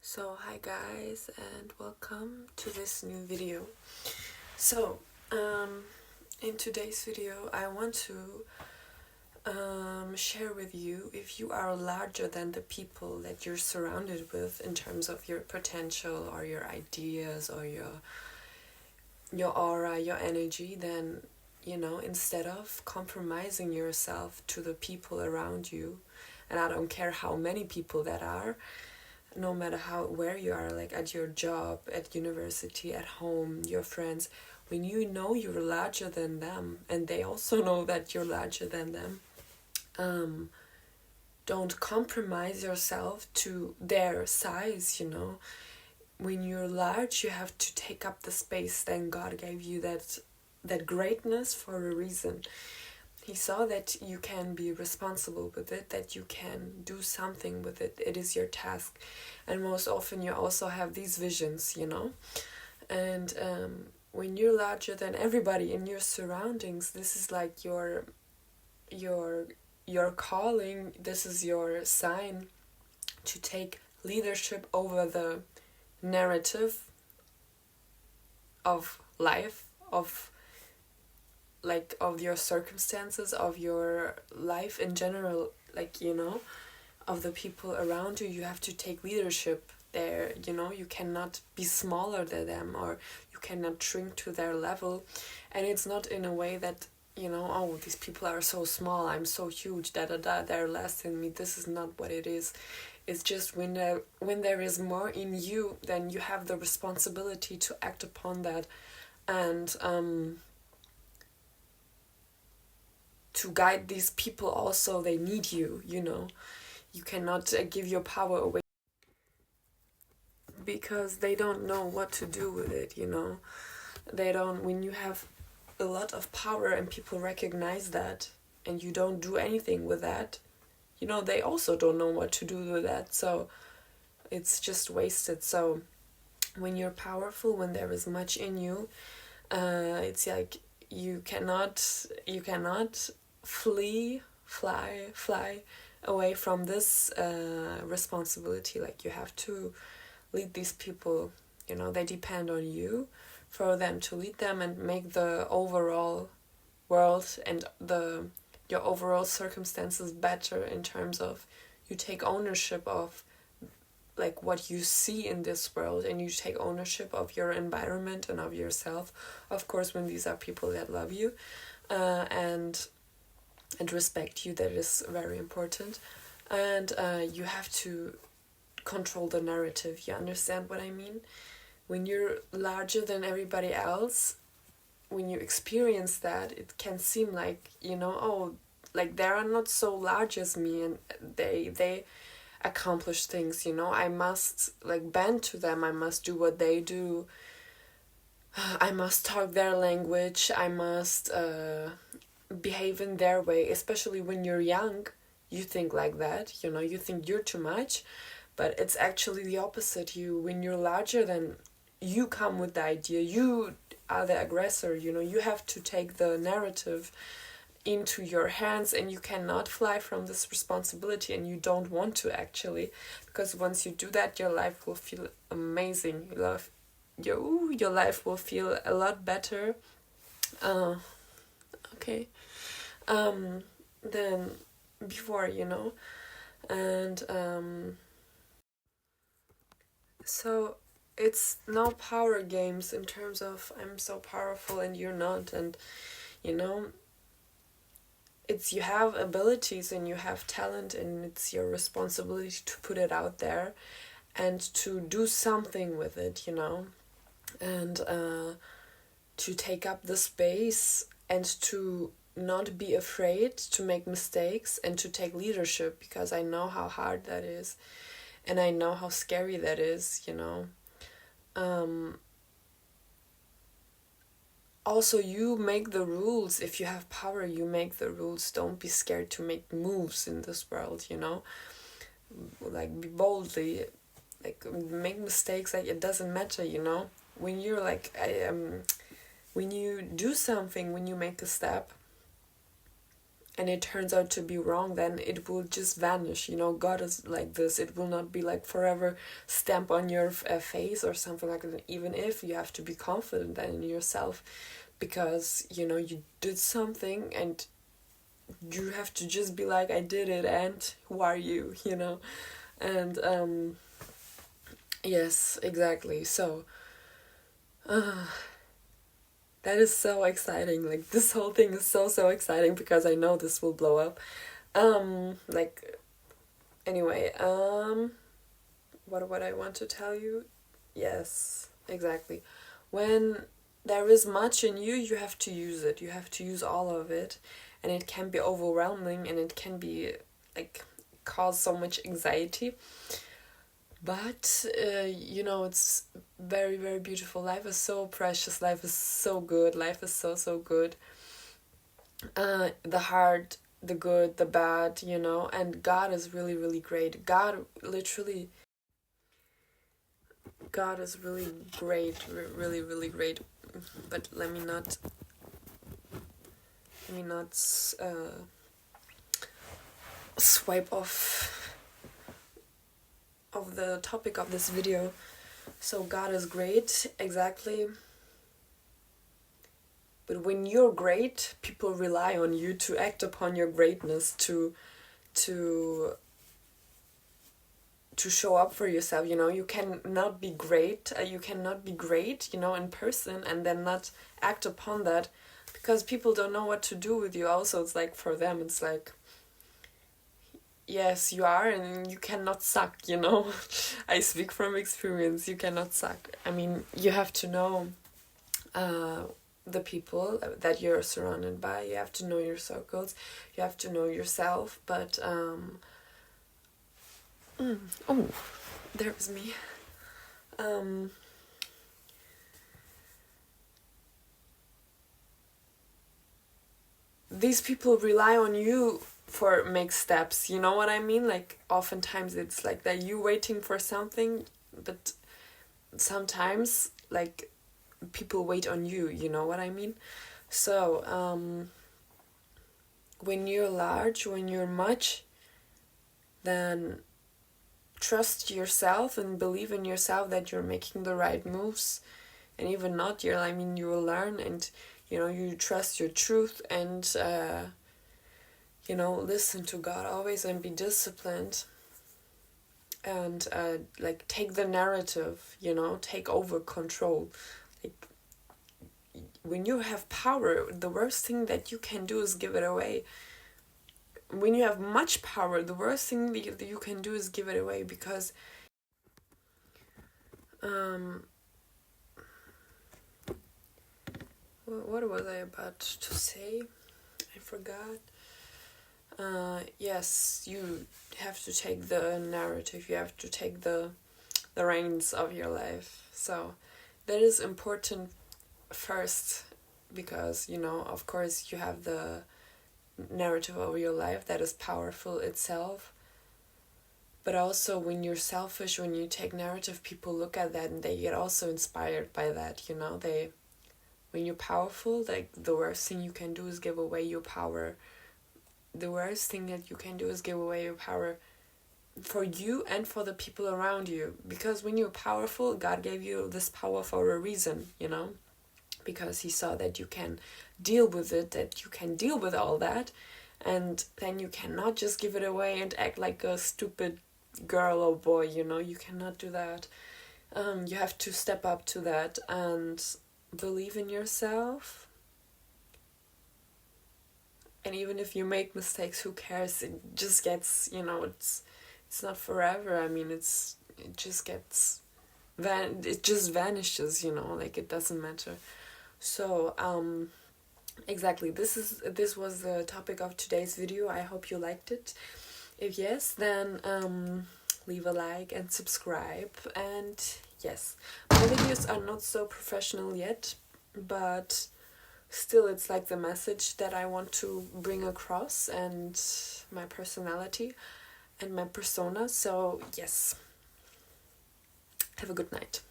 So hi guys and welcome to this new video. So in today's video I want to share with you if you are larger than the people that you're surrounded with in terms of your potential or your ideas or your aura, your energy, then instead of compromising yourself to the people around you, and I don't care how many people that are, no matter where you are, like at your job, at university, at home, your friends, when you know you're larger than them and they also know that you're larger than them, don't compromise yourself to their size. When you're large, you have to take up the space. Then God gave you that greatness for a reason. He saw that you can be responsible with it, that you can do something with it. It is your task. And most often you also have these visions. And when you're larger than everybody in your surroundings, this is like your calling. This is your sign to take leadership over the narrative of life, of your circumstances, of your life in general, of the people around you. You have to take leadership there. You cannot be smaller than them, or you cannot shrink to their level. And it's not in a way that oh, these people are so small, I'm so huge, they're less than me. This is not what it is. It's just when there is more in you, then you have the responsibility to act upon that, and to guide these people. Also, they need you. You cannot give your power away because they don't know what to do with it. They don't. When you have a lot of power and people recognize that, and you don't do anything with that, they also don't know what to do with that. So it's just wasted. So when you're powerful, when there is much in you, it's like you cannot fly away from this responsibility. Like, you have to lead these people. They depend on you for them to lead them and make the overall world and your overall circumstances better, in terms of you take ownership of like what you see in this world, and you take ownership of your environment and of yourself, of course, when these are people that love you and respect you. That is very important. And you have to control the narrative. You understand what I mean? When you're larger than everybody else, when you experience that, it can seem like, oh, like they are not so large as me, and they accomplish things. I must like bend to them. I must do what they do. I must talk their language. I must behave in their way. Especially when you're young, you think like that. You think you're too much, but it's actually the opposite. When you're larger, then you come with the idea. You are the aggressor. You have to take the narrative into your hands, and you cannot fly from this responsibility, and you don't want to, actually, because once you do that, your life will feel amazing. Your life will feel a lot better okay than before. And so it's no power games in terms of I'm so powerful and you're not. And it's, you have abilities and you have talent, and it's your responsibility to put it out there and to do something with it. And to take up the space, and to not be afraid to make mistakes, and to take leadership, because I know how hard that is, and I know how scary that is. Also, you make the rules. If you have power, you make the rules. Don't be scared to make moves in this world. Like, be boldly, like, make mistakes. Like, it doesn't matter. When you're like when you do something, when you make a step, and it turns out to be wrong, then it will just vanish. God is like this. It will not be like forever stamp on your face or something like that, even if you have to be confident in yourself, because you did something and you have to just be like, I did it, and who are you, and yes, exactly. So that is so exciting. Like, this whole thing is so exciting, because I know this will blow up. Anyway, what I want to tell you? Yes, exactly. When there is much in you, you have to use it. You have to use all of it, and it can be overwhelming, and it can be like cause so much anxiety. But it's very, very beautiful. Life is so precious. Life is so good. Life is so good. The hard, the good, the bad, and God is really, really great. God is really great, really, really great. But let me not swipe off of the topic of this video. So God is great, exactly. But when you're great, people rely on you to act upon your greatness, to show up for yourself. You cannot be great. You cannot be great, in person, and then not act upon that, because people don't know what to do with you. Also, it's like, for them, it's like, yes, you are, and you cannot suck. I speak from experience. You cannot suck. I mean, you have to know the people that you're surrounded by. You have to know your circles. You have to know yourself. But oh, there was me. These people rely on you for make steps. You know what I mean? Like, oftentimes it's like that you waiting for something, but sometimes like people wait on you. You know what I mean? So when you're large, when you're much, then trust yourself and believe in yourself that you're making the right moves. And even not, you will learn, and you trust your truth, and listen to God always, and be disciplined, and like, take the narrative, take over control. Like, when you have power, the worst thing that you can do is give it away. When you have much power, the worst thing that you can do is give it away, because what was I about to say? I forgot. Yes, you have to take the narrative. You have to take the reins of your life. So that is important first, because of course, you have the narrative of your life that is powerful itself. But also, when you're selfish, when you take narrative, people look at that and they get also inspired by that. When you're powerful, like, the worst thing you can do is give away your power. The worst thing that you can do is give away your power for you and for the people around you. Because when you're powerful, God gave you this power for a reason, because he saw that you can deal with it, that you can deal with all that, and then you cannot just give it away and act like a stupid girl or boy. You cannot do that. You have to step up to that and believe in yourself. And even if you make mistakes, who cares? It just gets, it's not forever. I mean, it just gets, it just vanishes, like, it doesn't matter. So, exactly, this was the topic of today's video. I hope you liked it. If yes, then leave a like and subscribe. And yes, my videos are not so professional yet, but still, it's like the message that I want to bring across, and my personality and my persona. So yes, have a good night.